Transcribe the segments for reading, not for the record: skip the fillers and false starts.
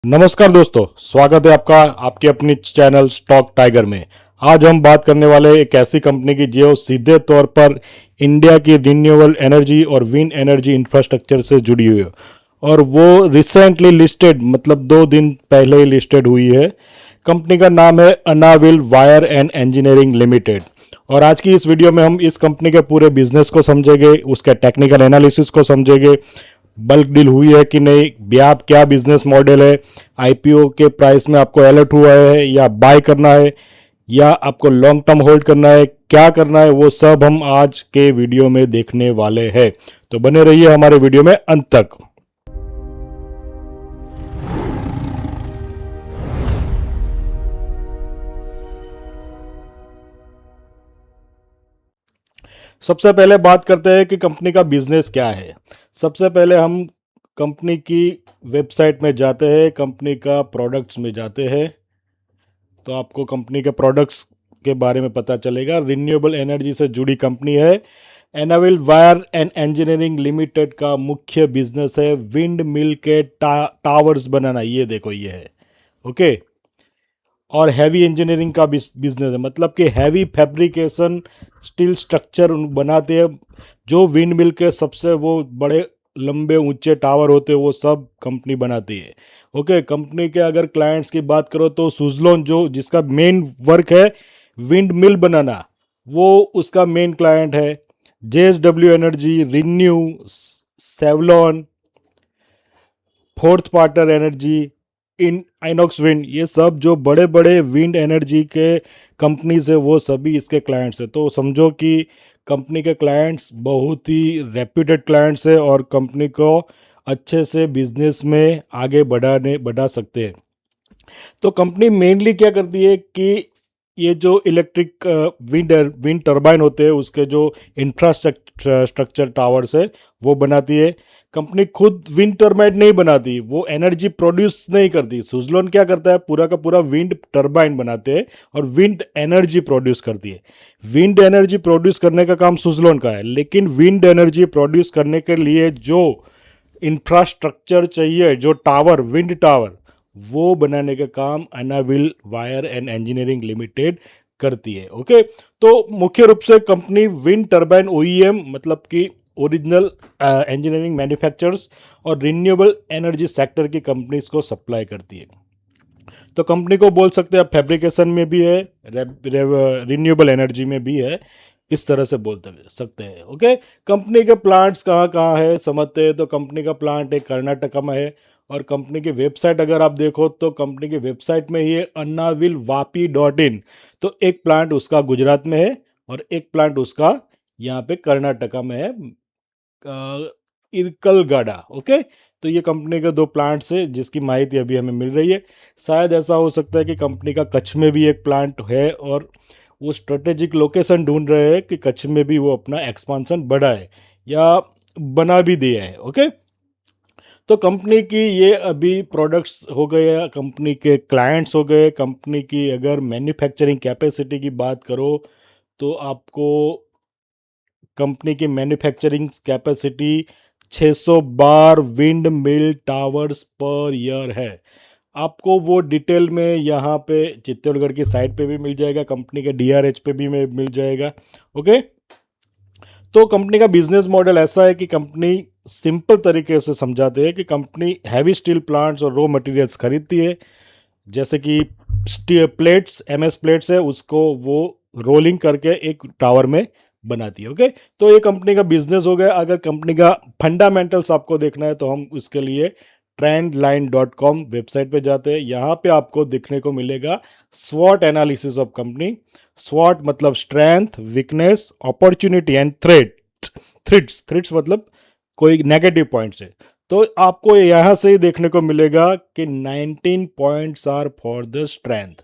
नमस्कार दोस्तों, स्वागत है आपका आपके अपनी चैनल स्टॉक टाइगर में। आज हम बात करने वाले एक ऐसी कंपनी की जो सीधे तौर पर इंडिया की रिन्यूएबल एनर्जी और विंड एनर्जी इंफ्रास्ट्रक्चर से जुड़ी हुई है और वो रिसेंटली लिस्टेड मतलब 2 दिन पहले ही लिस्टेड हुई है। कंपनी का नाम है अनाविल वायर एंड इंजीनियरिंग लिमिटेड। और आज की इस वीडियो में हम इस कंपनी के पूरे बिजनेस को समझेंगे, उसके टेक्निकल एनालिसिस को समझेंगे, बल्क डील हुई है कि नहीं, ब्याप क्या बिजनेस मॉडल है, आईपीओ के प्राइस में आपको अलर्ट हुआ है या बाय करना है या आपको लॉन्ग टर्म होल्ड करना है, क्या करना है, वो सब हम आज के वीडियो में देखने वाले हैं। तो बने रहिए हमारे वीडियो में अंत तक। सबसे पहले बात करते हैं कि कंपनी का बिजनेस क्या है। सबसे पहले हम कंपनी की वेबसाइट में जाते हैं, कंपनी का प्रोडक्ट्स में जाते हैं, तो आपको कंपनी के प्रोडक्ट्स के बारे में पता चलेगा। रिन्यूएबल एनर्जी से जुड़ी कंपनी है। एनाविल वायर एंड इंजीनियरिंग लिमिटेड का मुख्य बिजनेस है विंड मिल के टावर्स बनाना। ये देखो, ये है ओके। और हैवी इंजीनियरिंग का बिजनेस है, मतलब कि हैवी फैब्रिकेशन स्टील स्ट्रक्चर बनाते हैं। जो विंड मिल के सबसे वो बड़े लंबे ऊंचे टावर होते हैं वो सब कंपनी बनाती है। ओके, कंपनी के अगर क्लाइंट्स की बात करो तो सुजलोन, जो जिसका मेन वर्क है विंड मिल बनाना, वो उसका मेन क्लाइंट है। जेएसडब्ल्यू एनर्जी, रिन्यू, सेवलॉन, फोर्थ पार्टनर एनर्जी, इन आइनॉक्स विंड, ये सब जो बड़े बड़े विंड एनर्जी के कंपनीज है वो सभी इसके क्लाइंट्स है। तो समझो कि कंपनी के क्लाइंट्स बहुत ही रेप्यूटेड क्लाइंट्स है और कंपनी को अच्छे से बिजनेस में आगे बढ़ा सकते हैं। तो कंपनी मेनली क्या करती है कि ये जो इलेक्ट्रिक विंड टर्बाइन होते हैं उसके जो इंफ्रास्ट्रक्चर टावर्स है वो बनाती है। कंपनी खुद विंड टर्बाइन नहीं बनाती, वो एनर्जी प्रोड्यूस नहीं करती। सुजलोन क्या करता है, पूरा का पूरा विंड टर्बाइन बनाते हैं और विंड एनर्जी प्रोड्यूस करती है। विंड एनर्जी प्रोड्यूस करने का काम सुजलोन का है, लेकिन विंड एनर्जी प्रोड्यूस करने के लिए जो इंफ्रास्ट्रक्चर चाहिए, जो टावर, विंड टावर, वो बनाने का काम अनाविल वायर एंड इंजीनियरिंग लिमिटेड करती है। ओके, तो मुख्य रूप से कंपनी विंड टर्बाइन ओईएम मतलब कि ओरिजिनल इंजीनियरिंग मैन्युफैक्चरर्स और रिन्यूएबल एनर्जी सेक्टर की कंपनीज को सप्लाई करती है। तो कंपनी को बोल सकते हैं आप फैब्रिकेशन में भी है, रिन्यूएबल एनर्जी में भी है, इस तरह से बोलते सकते हैं। ओके, कंपनी के प्लांट्स कहाँ कहाँ है समझते हैं। तो कंपनी का प्लांट एक कर्नाटका में है और कंपनी की वेबसाइट अगर आप देखो तो कंपनी की वेबसाइट में ही है अन्नाविलवापी.in। तो एक प्लांट उसका गुजरात में है और एक प्लांट उसका यहाँ पे कर्नाटका में है, इरकलगाडा। ओके, तो ये कंपनी के 2 प्लांट्स है जिसकी माहिती अभी हमें मिल रही है। शायद ऐसा हो सकता है कि कंपनी का कच्छ में भी एक प्लांट है और वो स्ट्रेटेजिक लोकेशन ढूंढ रहे हैं कि कच्छ में भी वो अपना एक्सपांसन बढ़ाए या बना भी दिया है। ओके, तो कंपनी की ये अभी प्रोडक्ट्स हो गए, कंपनी के क्लाइंट्स हो गए। कंपनी की अगर मैन्युफैक्चरिंग कैपेसिटी की बात करो तो आपको कंपनी की मैन्युफैक्चरिंग कैपेसिटी 600 बार wind mill towers per year है। आपको वो डिटेल में यहाँ पे चित्तौड़गढ़ की साइट पे भी मिल जाएगा, कंपनी के डीआरएच पे भी में मिल जाएगा। ओके, तो कंपनी का बिजनेस मॉडल ऐसा है कि कंपनी सिंपल तरीके से समझाते हैं कि कंपनी हैवी स्टील प्लांट्स और रॉ मटेरियल्स खरीदती है, जैसे कि प्लेट्स, एमएस प्लेट्स है, उसको वो रोलिंग करके एक टावर में बनाती है। ओके, तो ये कंपनी का बिजनेस हो गया। अगर कंपनी का फंडामेंटल्स आपको देखना है तो हम उसके लिए trendline.com वेबसाइट पे जाते हैं। यहाँ पे आपको देखने को मिलेगा स्वॉट एनालिसिस ऑफ कंपनी। स्वॉट मतलब strength, weakness, opportunity and threats मतलब कोई नेगेटिव पॉइंट्स है। तो आपको यहाँ से ही देखने को मिलेगा कि 19 points are for the strength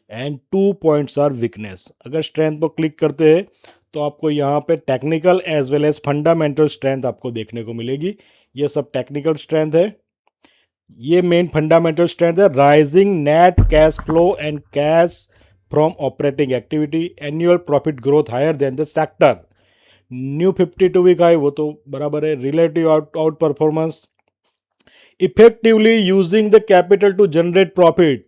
and 2 points are weakness. अगर स्ट्रेंथ पर क्लिक करते हैं तो आपको यहाँ पे technical as well as fundamental strength आपको देखने को मिलेगी। ये सब टेक्निकल स्ट्रेंथ है। ये मेन फंडामेंटल स्ट्रेंथ है। Rising net cash flow and cash from operating activity, annual profit growth higher than the sector, new 52 week high, वो तो बराबर है। Relative outperformance, Effectively using the capital to generate profit.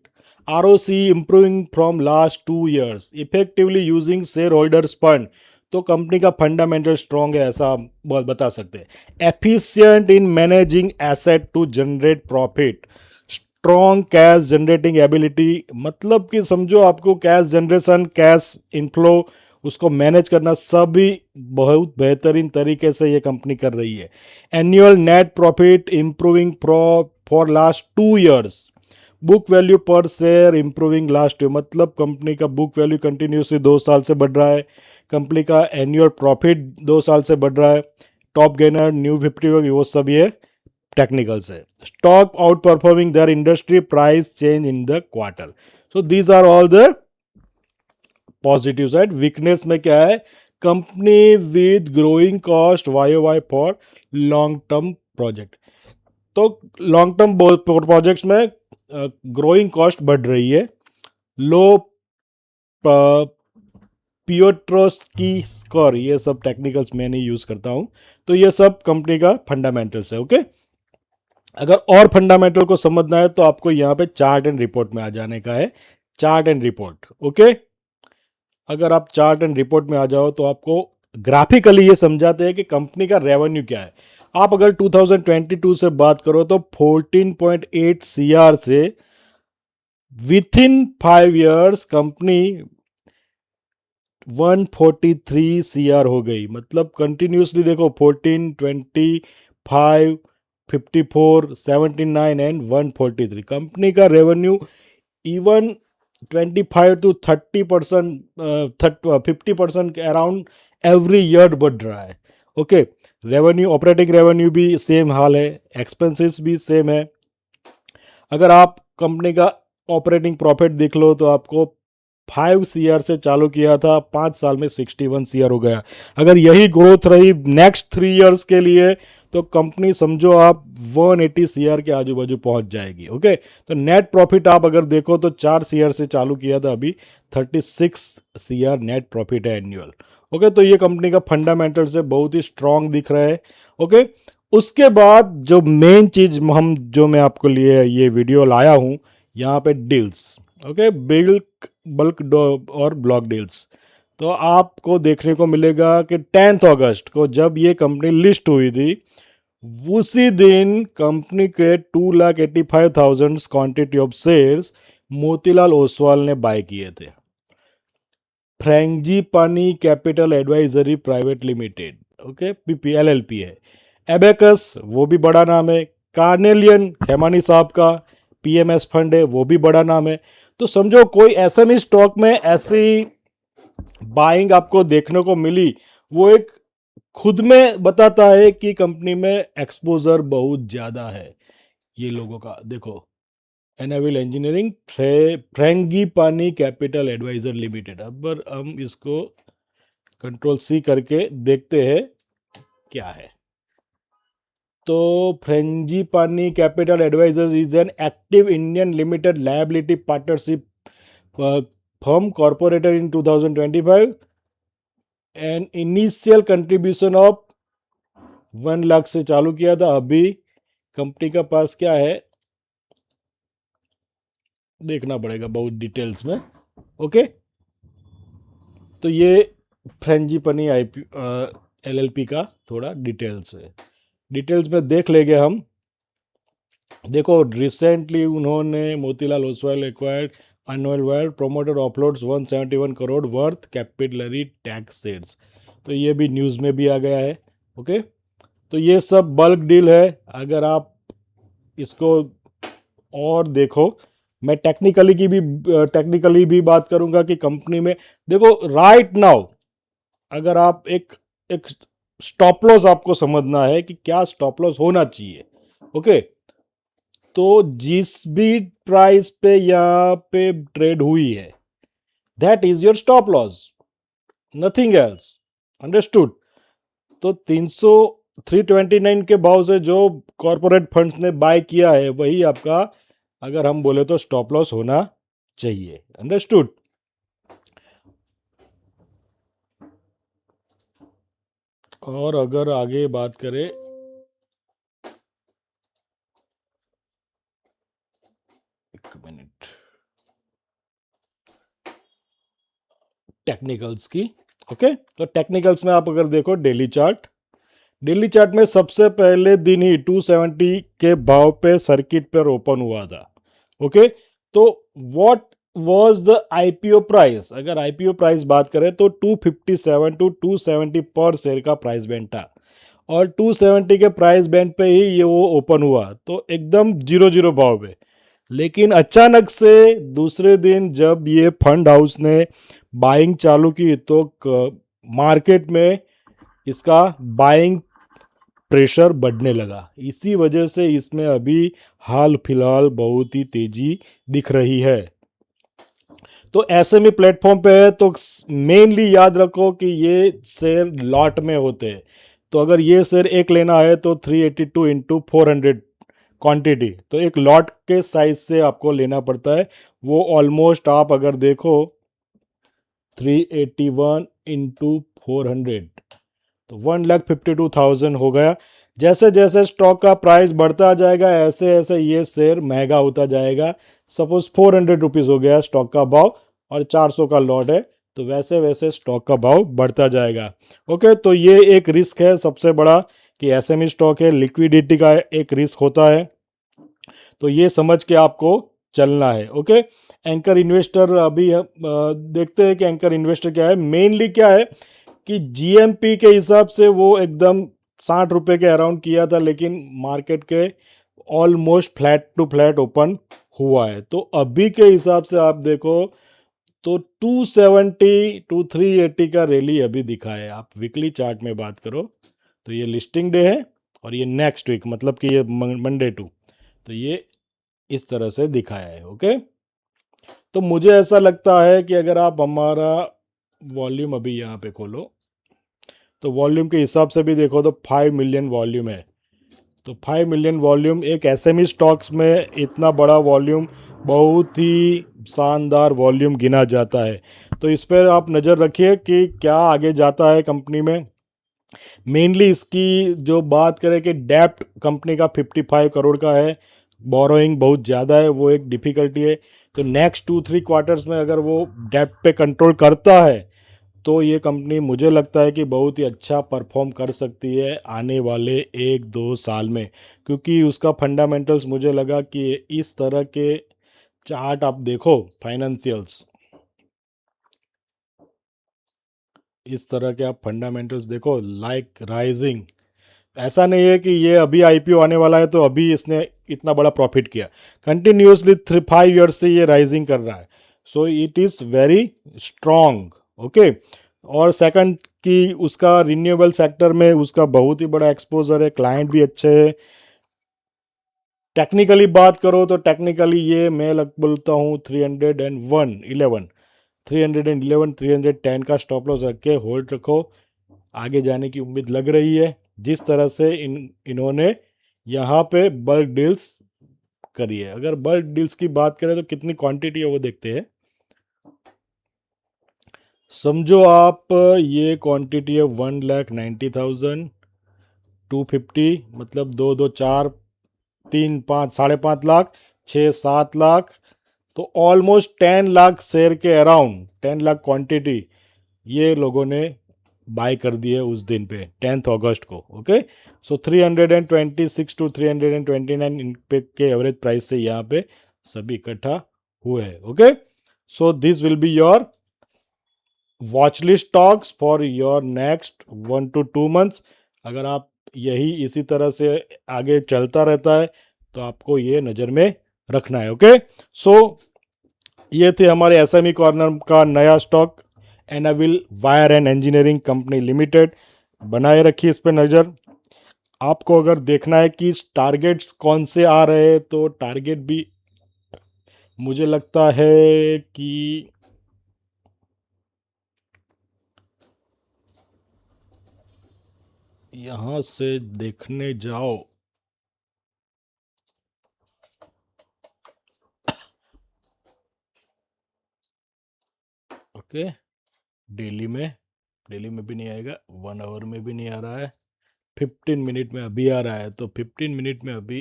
ROC improving from last 2 years. Effectively using shareholders fund. तो company का fundamental strong है, ऐसा आप बता सकते हैं. Efficient in managing asset to generate profit. Strong cash generating ability, मतलब कि समझो आपको कैश जनरेशन, कैश इनफ्लो, उसको मैनेज करना सभी बहुत बेहतरीन तरीके से ये कंपनी कर रही है. Annual net profit improving for last 2 years. Book value पर शेयर इंप्रूविंग लास्ट ईयर, मतलब कंपनी का बुक वैल्यू कंटिन्यूसली 2 साल से बढ़ रहा है. कंपनी का एनुअल प्रॉफिट 2 साल से बढ़ रहा है. टॉप गेनर, न्यू 50, वो सब ये टेक्निकल से. Stock outperforming their industry price change in the quarter. So these are all the positive side. Weakness में क्या है? Company with growing cost why for long term project. तो long term projects में growing cost बढ़ रही है. लो पियोट्रोस की score, ये सब टेक्निकल्स मैं नहीं यूज करता हूं. तो ये सब कंपनी का फंडामेंटल्स है. ओके, अगर और फंडामेंटल को समझना है तो आपको यहाँ पे चार्ट एंड रिपोर्ट में आ जाने का है. Chart and report. ओके, अगर आप चार्ट एंड रिपोर्ट में आ जाओ तो आपको ग्राफिकली ये समझाते हैं कि कंपनी का रेवेन्यू क्या है. आप अगर 2022 से बात करो तो 14.8 सीआर से with in 5 years company 143 CR हो गई. मतलब कंटिन्यूसली देखो 14, 25, 54, 79 एंड 143. कंपनी का revenue even 25 to 30%, 50% around every year बढ़ रहा है. ओके, रेवेन्यू, ऑपरेटिंग रेवेन्यू भी सेम हाल है, एक्सपेंसेस भी सेम है. अगर आप कंपनी का ऑपरेटिंग प्रॉफिट देख लो तो आपको 5 सीआर से चालू किया था, 5 साल में 61 सीआर हो गया. अगर यही ग्रोथ रही नेक्स्ट 3 years के लिए तो कंपनी समझो आप 180 सीआर के आजू बाजू पहुंच जाएगी. ओके, तो नेट प्रॉफिट आप अगर देखो तो 4 सीआर से चालू किया था, अभी 36 सीआर नेट प्रॉफिट है एनुअल. ओके, तो ये कंपनी का फंडामेंटल से बहुत ही स्ट्रांग दिख रहा है. ओके, उसके बाद जो मेन चीज जो मैं आपको लिए ये वीडियो लाया हूं यहाँ पे, डील्स. ओके, बल्क और ब्लॉक डील्स. तो आपको देखने को मिलेगा कि 10 अगस्त को जब ये कंपनी लिस्ट हुई थी, उसी दिन कंपनी के 2,85,000 quantity of shares Motilal Oswal ने बाय किए थे. Frangipani capital advisory private limited, okay, PPLLP है. एबेकस, वो भी बड़ा नाम है. कार्नेलियन, खेमानी साहब का PMS फंड है, वो भी बड़ा नाम है. तो समझो कोई SME स्टॉक में ऐसी बाइंग आपको देखने को मिली, वो एक खुद में बताता है कि कंपनी में एक्सपोजर बहुत ज्यादा है ये लोगों का. देखो, एनाविल इंजीनियरिंग, फ्रेंगीपानी कैपिटल एडवाइजर लिमिटेड. अब हम इसको Ctrl+C करके देखते हैं क्या है. तो frangipani capital advisors is an active Indian limited liability partnership firm corporated in 2025 and initial contribution of 1 lakh से चालू किया था. अभी कंपनी का पास क्या है देखना पड़ेगा बहुत डिटेल्स में. ओके, तो ये फ्रेंजीपनी LLP का थोड़ा डिटेल्स है. डिटेल्स में देख लेंगे हम. देखो, रिसेंटली उन्होंने मोतीलाल ओसवाल एक्वायर्ड अनवेयर प्रोमोटर ऑफलोड्स 171 करोड़ वर्थ कैपिटलरी टैक्स शेयर्स. तो ये भी न्यूज़ में भी आ गया है. ओके, तो ये सब बल्क डील है. अगर आप इसको और देखो, मैं टेक्निकली भी बात करूंगा कि कंपनी में देखो राइट नाउ, अगर आप एक स्टॉप लॉस आपको समझना है कि क्या स्टॉप लॉस होना चाहिए. ओके, तो जिस भी प्राइस पे यहाँ पे ट्रेड हुई है, that is your stop loss, nothing else. Understood. तो 329 के भाव से जो कॉरपोरेट फंड्स ने बाय किया है, वही आपका, अगर हम बोले तो, स्टॉप लॉस होना चाहिए. अंडरस्टूड. और अगर आगे बात करें एक मिनट, टेक्निकल्स की। ओके, तो टेक्निकल्स में आप अगर देखो डेली चार्ट, डेली चार्ट में सबसे पहले दिन ही 270 के भाव पे सर्किट पर ओपन हुआ था। ओके, तो what was the IPO price, अगर आईपीओ प्राइस बात करें तो 257 टू 270 पर शेयर का प्राइस बैंड था, और 270 के प्राइस बैंड पे ही ये वो ओपन हुआ, तो एकदम जीरो जीरो भाव पे। लेकिन अचानक से दूसरे दिन जब ये फंड हाउस ने बाइंग चालू की तो मार्केट में इसका बाइंग प्रेशर बढ़ने लगा, इसी वजह से इसमें अभी हाल फिलहाल बहुत ही तेजी दिख रही है। तो ऐसे में प्लेटफॉर्म पे है तो मेनली याद रखो कि ये शेयर लॉट में होते हैं। तो अगर ये शेयर एक लेना है तो 382 इंटू 400 क्वांटिटी, तो एक लॉट के साइज से आपको लेना पड़ता है। वो ऑलमोस्ट आप अगर देखो 381 इंटू 400, तो 1,52,000 हो गया। जैसे जैसे स्टॉक का प्राइस बढ़ता जाएगा ऐसे ऐसे ये शेयर महंगा होता जाएगा। सपोज 400 रुपीज़ हो गया स्टॉक का भाव और 400 का लॉट है, तो वैसे वैसे स्टॉक का भाव बढ़ता जाएगा। ओके, तो ये एक रिस्क है सबसे बड़ा कि एसएमई स्टॉक है, लिक्विडिटी का एक रिस्क होता है, तो ये समझ के आपको चलना है। ओके, एंकर इन्वेस्टर अभी देखते हैं कि एंकर इन्वेस्टर क्या है। मेनली क्या है कि जीएमपी के हिसाब से वो एकदम 60 रुपए के अराउंड किया था, लेकिन मार्केट के almost flat to flat open हुआ है। तो अभी के हिसाब से आप देखो तो 270 टू 380 का रैली अभी दिखा है। आप वीकली चार्ट में बात करो तो ये लिस्टिंग डे है और ये नेक्स्ट वीक मतलब कि ये मंडे टू, तो ये इस तरह से दिखाया है। ओके, तो मुझे ऐसा लगता है कि अगर आप हमारा वॉल्यूम अभी यहाँ पे खोलो तो वॉल्यूम के हिसाब से भी देखो तो 5 मिलियन वॉल्यूम है। तो 5 मिलियन वॉल्यूम एक एसएमई स्टॉक्स में इतना बड़ा वॉल्यूम बहुत ही शानदार वॉल्यूम गिना जाता है। तो इस पर आप नज़र रखिए कि क्या आगे जाता है कंपनी में। मेनली इसकी जो बात करें कि डेप्ट कंपनी का 55 करोड़ का है, बोरोइंग बहुत ज़्यादा है, वो एक डिफ़िकल्टी है। तो नेक्स्ट 2-3 क्वार्टर्स में अगर वो डेप्ट पे कंट्रोल करता है तो ये कंपनी मुझे लगता है कि बहुत ही अच्छा परफॉर्म कर सकती है आने वाले 1-2 साल में, क्योंकि उसका फंडामेंटल्स मुझे लगा कि इस तरह के चार्ट आप देखो फाइनेंशियल्स, इस तरह के आप फंडामेंटल्स देखो लाइक राइजिंग, ऐसा नहीं है कि ये अभी आईपीओ आने वाला है तो अभी इसने इतना बड़ा प्रॉफिट किया। कंटिन्यूसली 3-5 ईयर्स से ये राइजिंग कर रहा है, so it is very strong. Okay, और सेकंड कि उसका रिन्यूएबल सेक्टर में उसका बहुत ही बड़ा एक्सपोजर है, क्लाइंट भी अच्छे हैं। टेक्निकली बात करो तो टेक्निकली ये मैं लग बोलता हूँ 311 310 का स्टॉप लॉस रख के होल्ड रखो। आगे जाने की उम्मीद लग रही है जिस तरह से इन्होंने यहाँ पे बल्क डील्स करी है। अगर बल्क डील्स की बात करें तो कितनी क्वांटिटी है वो देखते हैं। समझो आप ये क्वांटिटी है 1,90,000, 250 मतलब 2-2 4, 3-5 5.5 लाख, 6-7 लाख, तो ऑलमोस्ट 10 लाख शेयर के अराउंड 10 लाख क्वांटिटी ये लोगों ने बाय कर दिए उस दिन पे 10 अगस्त को। ओके, सो 326 टू 329 इन पे के एवरेज प्राइस से यहाँ पे सभी इकट्ठा हुए हैं। Okay, so this will be your watch list stocks for your next 1 to 2 months. अगर आप यही इसी तरह से आगे चलता रहता है तो आपको ये नज़र में रखना है। ओके, सो ये थे हमारे एसएमई कॉर्नर का नया stock, Anavil wire and engineering company limited. बनाए रखिए इस पर नज़र। आपको अगर देखना है कि टारगेट्स कौन से आ रहे हैं तो टारगेट भी मुझे लगता है कि यहाँ से देखने जाओ। ओके, डेली में भी नहीं आएगा, 1 आवर में भी नहीं आ रहा है, 15 मिनट में अभी आ रहा है। तो 15 मिनट में अभी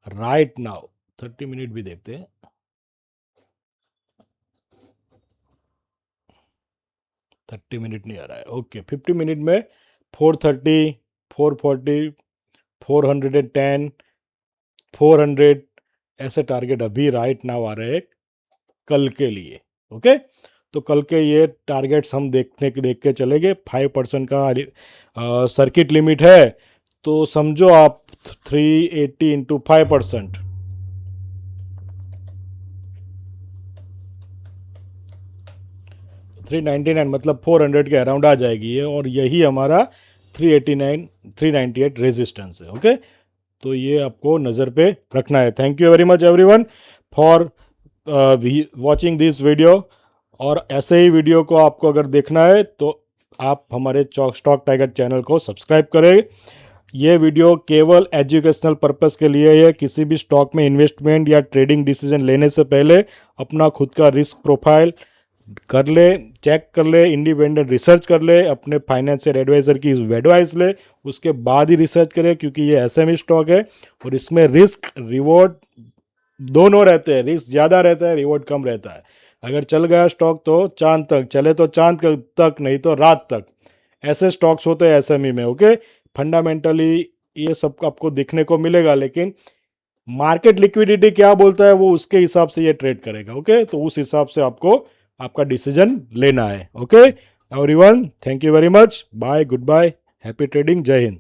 राइट नाउ 30 मिनट भी देखते हैं। 30 मिनट नहीं आ रहा है, ओके। 50 मिनट में 430, 440, 410, 400 ऐसे टारगेट अभी राइट नाउ आ रहे हैं कल के लिए, ओके। तो कल के ये टारगेट्स हम देख के चलेंगे। 5% का सर्किट लिमिट है, तो समझो आप 380 इंटू 5%, 399 मतलब 400 के अराउंड आ जाएगी ये, और यही हमारा 389 398 रेजिस्टेंस है, ओके। तो ये आपको नज़र पे रखना है। Thank you very much everyone for watching this video. और ऐसे ही वीडियो को आपको अगर देखना है तो आप हमारे स्टॉक टाइगर चैनल को सब्सक्राइब करें। ये वीडियो केवल एजुकेशनल पर्पस के लिए है। किसी भी स्टॉक में इन्वेस्टमेंट या ट्रेडिंग डिसीजन लेने से पहले अपना खुद का रिस्क प्रोफाइल कर ले, चेक कर ले, इंडिपेंडेंट रिसर्च कर ले, अपने फाइनेंशियल एडवाइज़र की एडवाइस ले, उसके बाद ही रिसर्च करे, क्योंकि ये एसएमई स्टॉक है और इसमें रिस्क रिवॉर्ड दोनों रहते हैं। रिस्क ज़्यादा रहता है, रिवॉर्ड कम रहता है। अगर चल गया स्टॉक तो चांद तक चले, तो चांद तक, नहीं तो रात तक, ऐसे स्टॉक्स होते हैं एसएमई में, ओके। फंडामेंटली ये सब आपको दिखने को मिलेगा, लेकिन मार्केट लिक्विडिटी क्या बोलता है वो उसके हिसाब से ये ट्रेड करेगा, ओके। तो उस हिसाब से आपको आपका डिसीजन लेना है, okay everyone. Thank you very much, bye, good bye, happy trading, जय हिंद।